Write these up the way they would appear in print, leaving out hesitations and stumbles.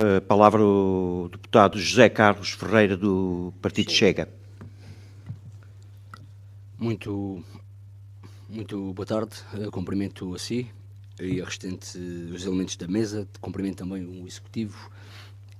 A palavra o deputado José Carlos Ferreira, do Partido Chega. Muito boa tarde. Cumprimento a si e a restante os elementos da mesa. Cumprimento também o Executivo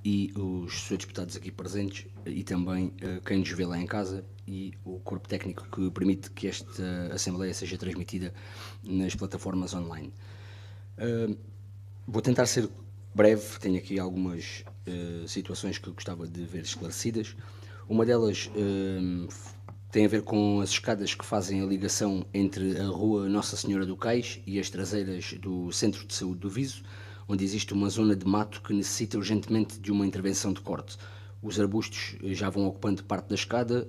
e os seus deputados aqui presentes e também quem nos vê lá em casa e o corpo técnico que permite que esta Assembleia seja transmitida nas plataformas online. Vou tentar ser breve, tenho aqui algumas situações que eu gostava de ver esclarecidas. Uma delas tem a ver com as escadas que fazem a ligação entre a rua Nossa Senhora do Cais e as traseiras do Centro de Saúde do Viso, onde existe uma zona de mato que necessita urgentemente de uma intervenção de corte. Os arbustos já vão ocupando parte da escada,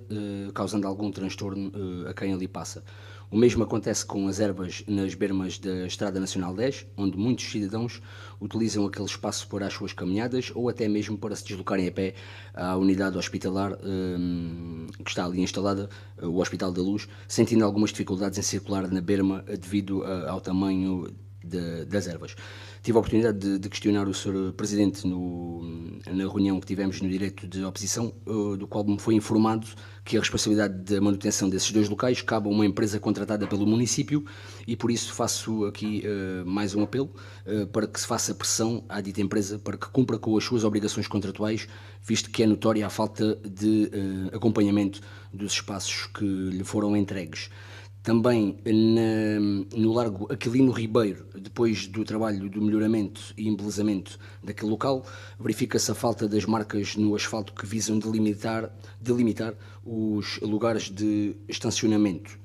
causando algum transtorno a quem ali passa. O mesmo acontece com as ervas nas bermas da Estrada Nacional 10, onde muitos cidadãos utilizam aquele espaço para as suas caminhadas ou até mesmo para se deslocarem a pé à unidade hospitalar que está ali instalada, o Hospital da Luz, sentindo algumas dificuldades em circular na berma devido ao tamanho das ervas. Tive a oportunidade de questionar o Sr. Presidente na reunião que tivemos no direito de oposição, do qual me foi informado que a responsabilidade da manutenção desses dois locais cabe a uma empresa contratada pelo município e por isso faço aqui mais um apelo para que se faça pressão à dita empresa para que cumpra com as suas obrigações contratuais, visto que é notória a falta de acompanhamento dos espaços que lhe foram entregues. Também no Largo Aquilino Ribeiro, depois do trabalho do melhoramento e embelezamento daquele local, verifica-se a falta das marcas no asfalto que visam delimitar os lugares de estacionamento.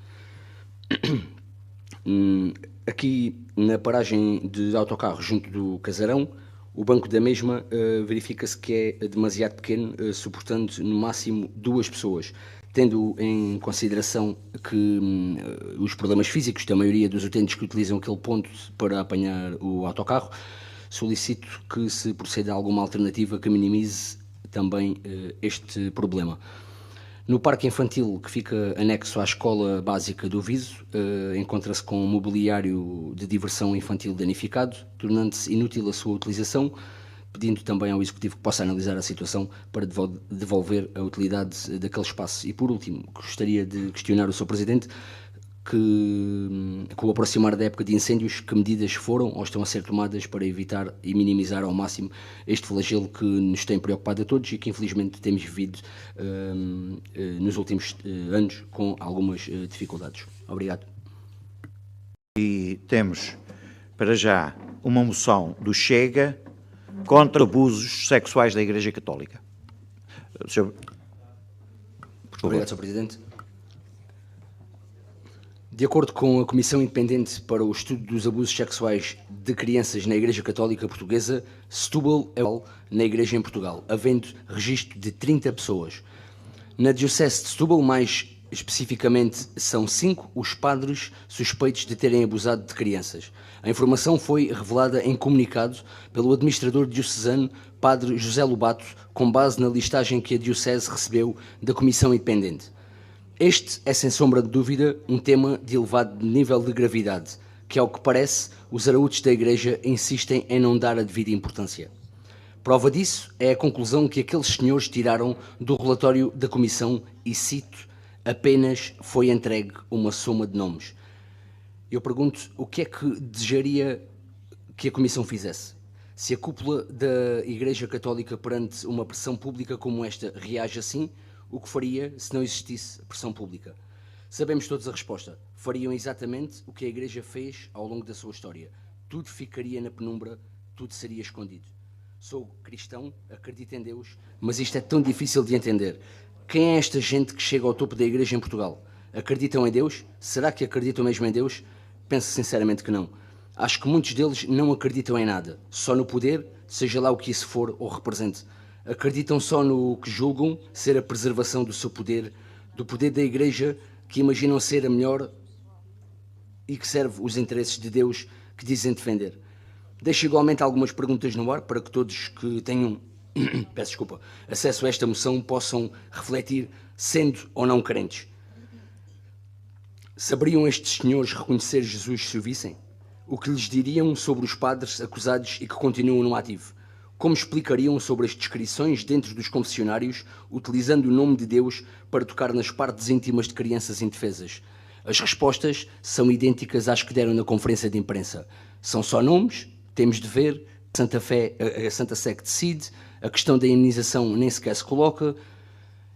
Aqui na paragem de autocarro junto do casarão, o banco da mesma verifica-se que é demasiado pequeno, suportando no máximo 2 pessoas. Tendo em consideração que os problemas físicos da maioria dos utentes que utilizam aquele ponto para apanhar o autocarro, solicito que se proceda a alguma alternativa que minimize também este problema. No parque infantil que fica anexo à Escola Básica do Viso, encontra-se com um mobiliário de diversão infantil danificado, tornando-se inútil a sua utilização, pedindo também ao Executivo que possa analisar a situação para devolver a utilidade daquele espaço. E por último, gostaria de questionar o Sr. Presidente que, com o aproximar da época de incêndios, que medidas foram ou estão a ser tomadas para evitar e minimizar ao máximo este flagelo que nos tem preocupado a todos e que infelizmente temos vivido nos últimos anos com algumas dificuldades. Obrigado. E temos, para já, uma moção do Chega contra abusos sexuais da Igreja Católica. Senhor, por favor. Obrigado, Sr. Presidente. De acordo com a Comissão Independente para o Estudo dos Abusos Sexuais de Crianças na Igreja Católica Portuguesa, Setúbal é o na Igreja em Portugal, havendo registro de 30 pessoas. Na Diocese de Setúbal, mais especificamente, são 5 os padres suspeitos de terem abusado de crianças. A informação foi revelada em comunicado pelo administrador diocesano, Padre José Lobato, com base na listagem que a Diocese recebeu da Comissão Independente. Este é, sem sombra de dúvida, um tema de elevado nível de gravidade, que, ao que parece, os araújos da Igreja insistem em não dar a devida importância. Prova disso é a conclusão que aqueles senhores tiraram do relatório da Comissão e, cito, apenas foi entregue uma soma de nomes. Eu pergunto, o que é que desejaria que a Comissão fizesse? Se a cúpula da Igreja Católica perante uma pressão pública como esta reage assim, o que faria se não existisse pressão pública? Sabemos todos a resposta. Fariam exatamente o que a Igreja fez ao longo da sua história. Tudo ficaria na penumbra, tudo seria escondido. Sou cristão, acredito em Deus, mas isto é tão difícil de entender. Quem é esta gente que chega ao topo da Igreja em Portugal? Acreditam em Deus? Será que acreditam mesmo em Deus? Penso sinceramente que não. Acho que muitos deles não acreditam em nada, só no poder, seja lá o que isso for ou represente. Acreditam só no que julgam ser a preservação do seu poder, do poder da Igreja, que imaginam ser a melhor e que serve os interesses de Deus que dizem defender. Deixo igualmente algumas perguntas no ar para que todos que tenham acesso a esta moção possam refletir, sendo ou não crentes. Saberiam estes senhores reconhecer Jesus se o vissem? O que lhes diriam sobre os padres acusados e que continuam no ativo? Como explicariam sobre as descrições dentro dos confessionários, utilizando o nome de Deus para tocar nas partes íntimas de crianças indefesas? As respostas são idênticas às que deram na conferência de imprensa. São só nomes, temos de ver, a Santa Sé que decide, a questão da imunização nem sequer se coloca.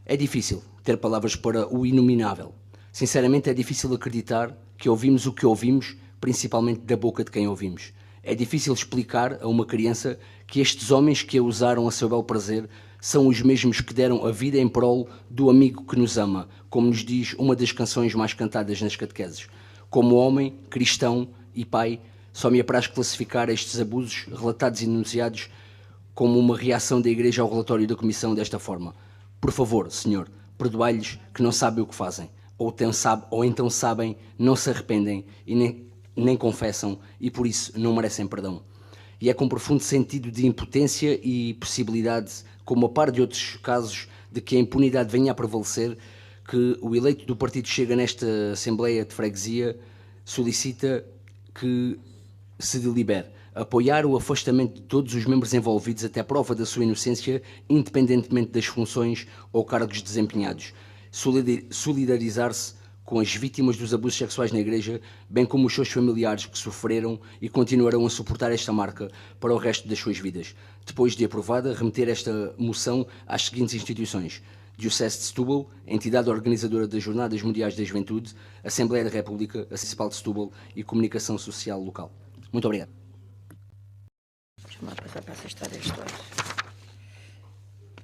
É difícil ter palavras para o inominável. Sinceramente, é difícil acreditar que ouvimos o que ouvimos, principalmente da boca de quem ouvimos. É difícil explicar a uma criança que estes homens que a usaram a seu bel prazer são os mesmos que deram a vida em prol do amigo que nos ama, como nos diz uma das canções mais cantadas nas catequeses. Como homem, cristão e pai, só me apraz classificar estes abusos relatados e denunciados como uma reação da Igreja ao relatório da Comissão desta forma. Por favor, Senhor, perdoai-lhes que não sabem o que fazem, ou então sabem, não se arrependem e nem confessam e por isso não merecem perdão. E é com profundo sentido de impotência e possibilidade, como a par de outros casos de que a impunidade venha a prevalecer, que o eleito do Partido Chega nesta Assembleia de Freguesia solicita que se delibere apoiar o afastamento de todos os membros envolvidos até prova da sua inocência, independentemente das funções ou cargos desempenhados. Solidarizar-se com as vítimas dos abusos sexuais na Igreja, bem como os seus familiares que sofreram e continuarão a suportar esta marca para o resto das suas vidas. Depois de aprovada, remeter esta moção às seguintes instituições: Diocese de Setúbal, entidade organizadora das Jornadas Mundiais da Juventude, Assembleia da República, a Municipal de Setúbal e Comunicação Social Local. Muito obrigado. Deixa-me lá passar para essa história dos dois.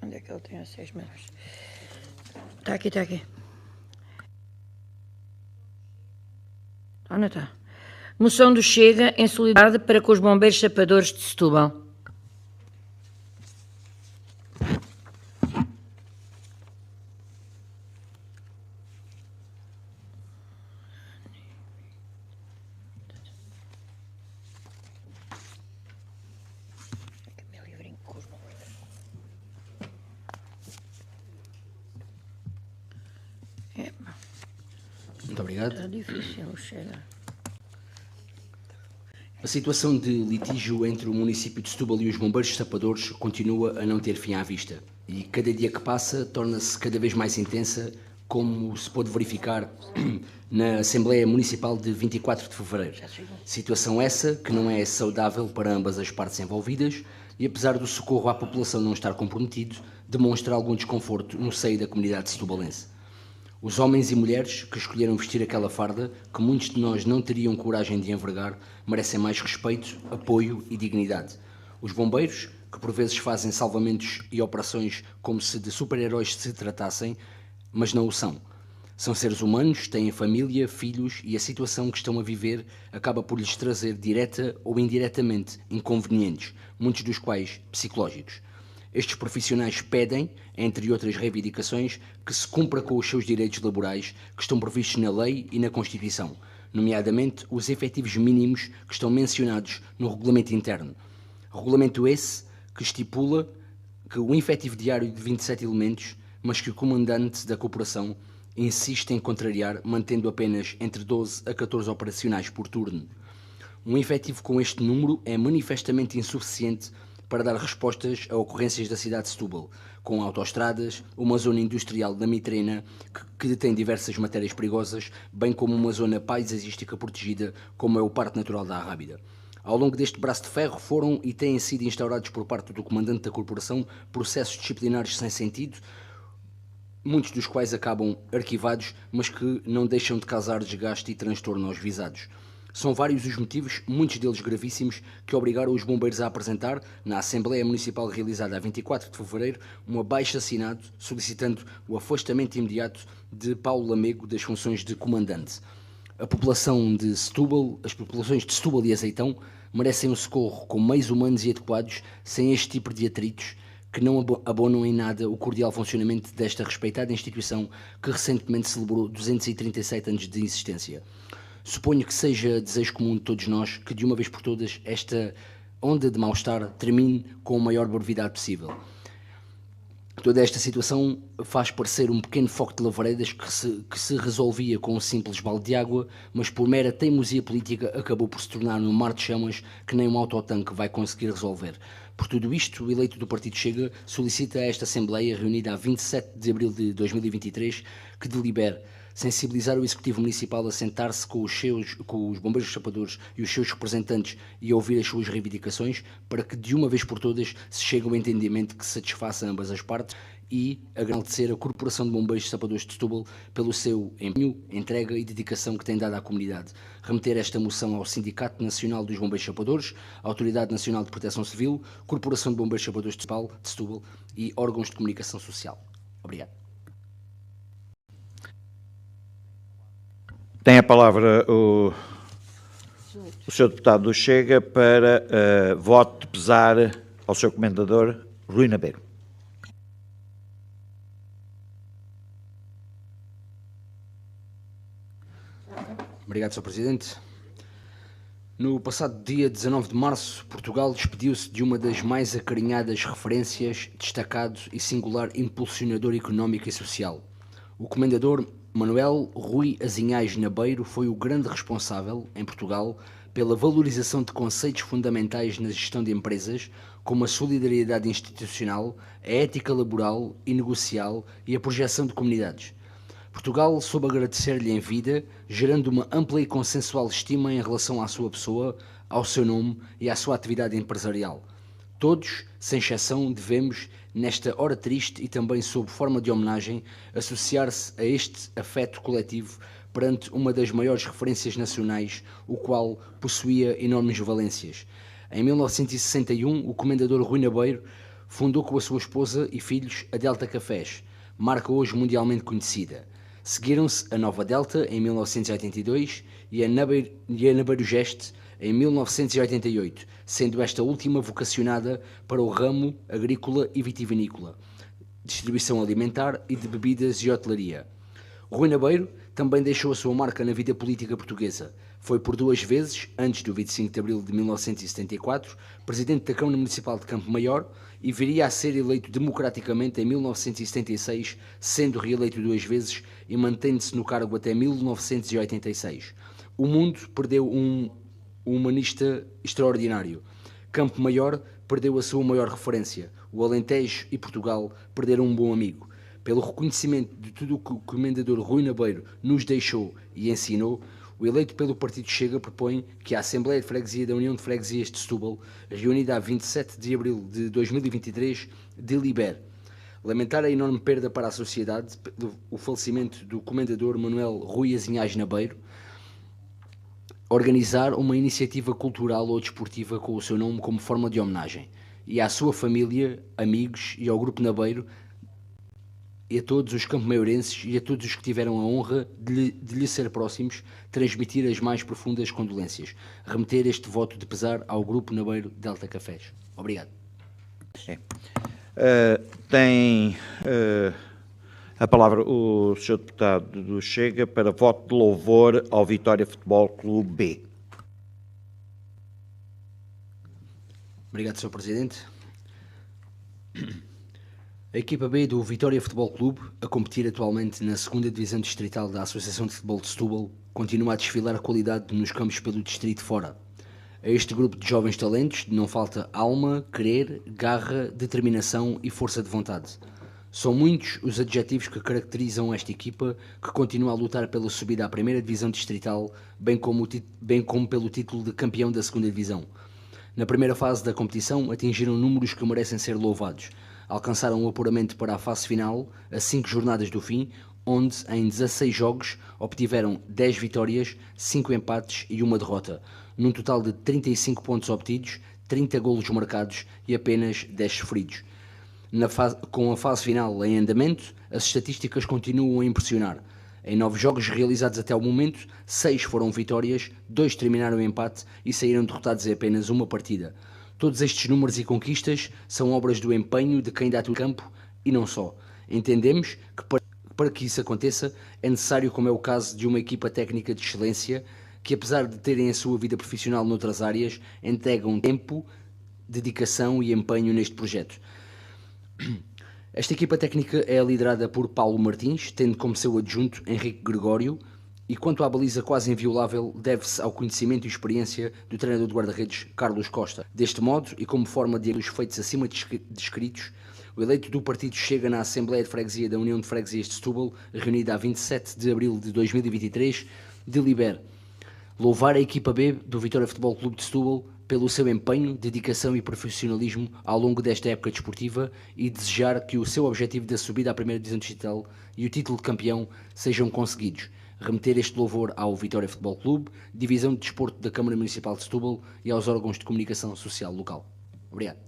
Onde é que ele tem os 6 meses? Está aqui, está aqui. Onde está? Moção do Chega em solidariedade para com os bombeiros sapadores de Setúbal. Muito obrigado. Está difícil, Chega. A situação de litígio entre o município de Setúbal e os bombeiros sapadores continua a não ter fim à vista e cada dia que passa torna-se cada vez mais intensa, como se pôde verificar na Assembleia Municipal de 24 de Fevereiro. Situação essa que não é saudável para ambas as partes envolvidas e, apesar do socorro à população não estar comprometido, demonstra algum desconforto no seio da comunidade setubalense. Os homens e mulheres que escolheram vestir aquela farda, que muitos de nós não teriam coragem de envergar, merecem mais respeito, apoio e dignidade. Os bombeiros, que por vezes fazem salvamentos e operações como se de super-heróis se tratassem, mas não o são. São seres humanos, têm família, filhos e a situação que estão a viver acaba por lhes trazer, direta ou indiretamente, inconvenientes, muitos dos quais psicológicos. Estes profissionais pedem, entre outras reivindicações, que se cumpra com os seus direitos laborais que estão previstos na lei e na Constituição, nomeadamente os efetivos mínimos que estão mencionados no regulamento interno. Regulamento esse que estipula que o efetivo diário de 27 elementos, mas que o comandante da corporação insiste em contrariar, mantendo apenas entre 12 a 14 operacionais por turno. Um efetivo com este número é manifestamente insuficiente para dar respostas a ocorrências da cidade de Setúbal, com autoestradas, uma zona industrial da Mitrena que detém diversas matérias perigosas, bem como uma zona paisagística protegida, como é o Parque Natural da Arrábida. Ao longo deste braço de ferro foram e têm sido instaurados por parte do comandante da corporação processos disciplinares sem sentido, muitos dos quais acabam arquivados, mas que não deixam de causar desgaste e transtorno aos visados. São vários os motivos, muitos deles gravíssimos, que obrigaram os bombeiros a apresentar, na Assembleia Municipal realizada a 24 de fevereiro, um abaixo-assinado solicitando o afastamento imediato de Paulo Lamego das funções de comandante. A população de Setúbal, as populações de Setúbal e Azeitão merecem um socorro com meios humanos e adequados, sem este tipo de atritos que não abonam em nada o cordial funcionamento desta respeitada instituição que recentemente celebrou 237 anos de existência. Suponho que seja desejo comum de todos nós que, de uma vez por todas, esta onda de mal-estar termine com a maior brevidade possível. Toda esta situação faz parecer um pequeno foco de lavaredas que se resolvia com um simples balde de água, mas por mera teimosia política acabou por se tornar um mar de chamas que nem um autotanque vai conseguir resolver. Por tudo isto, o eleito do Partido Chega solicita a esta Assembleia, reunida a 27 de abril de 2023, que delibere sensibilizar o Executivo Municipal a sentar-se com os bombeiros chapadores e os seus representantes e a ouvir as suas reivindicações, para que de uma vez por todas se chegue ao entendimento que satisfaça ambas as partes, e agradecer a Corporação de Bombeiros Sapadores de Setúbal pelo seu empenho, entrega e dedicação que tem dado à comunidade. Remeter esta moção ao Sindicato Nacional dos Bombeiros Sapadores, Autoridade Nacional de Proteção Civil, Corporação de Bombeiros Sapadores de Setúbal e órgãos de comunicação social. Obrigado. Tem a palavra o Sr. Deputado do Chega para voto de pesar ao Sr. Comendador Rui Nabeiro. Obrigado, Sr. Presidente. No passado dia 19 de março, Portugal despediu-se de uma das mais acarinhadas referências, destacado e singular impulsionador económico e social. O Comendador Manuel Rui Azinhais Nabeiro foi o grande responsável, em Portugal, pela valorização de conceitos fundamentais na gestão de empresas, como a solidariedade institucional, a ética laboral e negocial e a projeção de comunidades. Portugal soube agradecer-lhe em vida, gerando uma ampla e consensual estima em relação à sua pessoa, ao seu nome e à sua atividade empresarial. Todos, sem exceção, devemos, nesta hora triste e também sob forma de homenagem, associar-se a este afeto coletivo perante uma das maiores referências nacionais, o qual possuía enormes valências. Em 1961, o Comendador Rui Nabeiro fundou com a sua esposa e filhos a Delta Cafés, marca hoje mundialmente conhecida. Seguiram-se a Nova Delta em 1982 e a Nabeiro Geste em 1988, sendo esta última vocacionada para o ramo agrícola e vitivinícola, distribuição alimentar e de bebidas e hotelaria. Rui Nabeiro também deixou a sua marca na vida política portuguesa. Foi por duas vezes, antes do 25 de abril de 1974, presidente da Câmara Municipal de Campo Maior e viria a ser eleito democraticamente em 1976, sendo reeleito duas vezes e mantendo-se no cargo até 1986. O mundo perdeu um humanista extraordinário. Campo Maior perdeu a sua maior referência. O Alentejo e Portugal perderam um bom amigo. Pelo reconhecimento de tudo o que o Comendador Rui Nabeiro nos deixou e ensinou, o eleito pelo Partido Chega propõe que a Assembleia de Freguesia da União de Freguesias de Setúbal, reunida a 27 de abril de 2023, delibere lamentar a enorme perda para a sociedade o falecimento do Comendador Manuel Rui Azinhais Nabeiro, organizar uma iniciativa cultural ou desportiva com o seu nome como forma de homenagem, e à sua família, amigos e ao Grupo Nabeiro, e a todos os campo-maiorenses e a todos os que tiveram a honra de lhe ser próximos, transmitir as mais profundas condolências. Remeter este voto de pesar ao Grupo Nabeiro Delta Cafés. Obrigado. Tem a palavra o Sr. Deputado do Chega para voto de louvor ao Vitória Futebol Clube B. Obrigado, Sr. Presidente. A equipa B do Vitória Futebol Clube, a competir atualmente na 2ª Divisão Distrital da Associação de Futebol de Setúbal, continua a desfilar qualidade nos campos pelo distrito fora. A este grupo de jovens talentos não falta alma, querer, garra, determinação e força de vontade. São muitos os adjetivos que caracterizam esta equipa, que continua a lutar pela subida à 1ª Divisão Distrital, bem como pelo título de campeão da 2ª Divisão. Na primeira fase da competição atingiram números que merecem ser louvados. Alcançaram o apuramento para a fase final, a 5 jornadas do fim, onde em 16 jogos obtiveram 10 vitórias, 5 empates e 1 derrota, num total de 35 pontos obtidos, 30 golos marcados e apenas 10 sofridos. Com a fase final em andamento, as estatísticas continuam a impressionar. Em 9 jogos realizados até o momento, 6 foram vitórias, 2 terminaram em empate e saíram derrotados em apenas uma partida. Todos estes números e conquistas são obras do empenho de quem dá tudo no campo e não só. Entendemos que para que isso aconteça é necessário, como é o caso de uma equipa técnica de excelência, que apesar de terem a sua vida profissional noutras áreas, entregam tempo, dedicação e empenho neste projeto. Esta equipa técnica é liderada por Paulo Martins, tendo como seu adjunto Henrique Gregório, E quanto à baliza quase inviolável, deve-se ao conhecimento e experiência do treinador de guarda-redes Carlos Costa. Deste modo, e como forma de dos feitos acima descritos, o eleito do partido Chega na Assembleia de Freguesia da União de Freguesias de Setúbal, reunida a 27 de abril de 2023, delibera louvar a equipa B do Vitória Futebol Clube de Setúbal pelo seu empenho, dedicação e profissionalismo ao longo desta época desportiva e desejar que o seu objetivo da subida à primeira divisão distrital e o título de campeão sejam conseguidos. Remeter este louvor ao Vitória Futebol Clube, Divisão de Desporto da Câmara Municipal de Setúbal e aos órgãos de comunicação social local. Obrigado.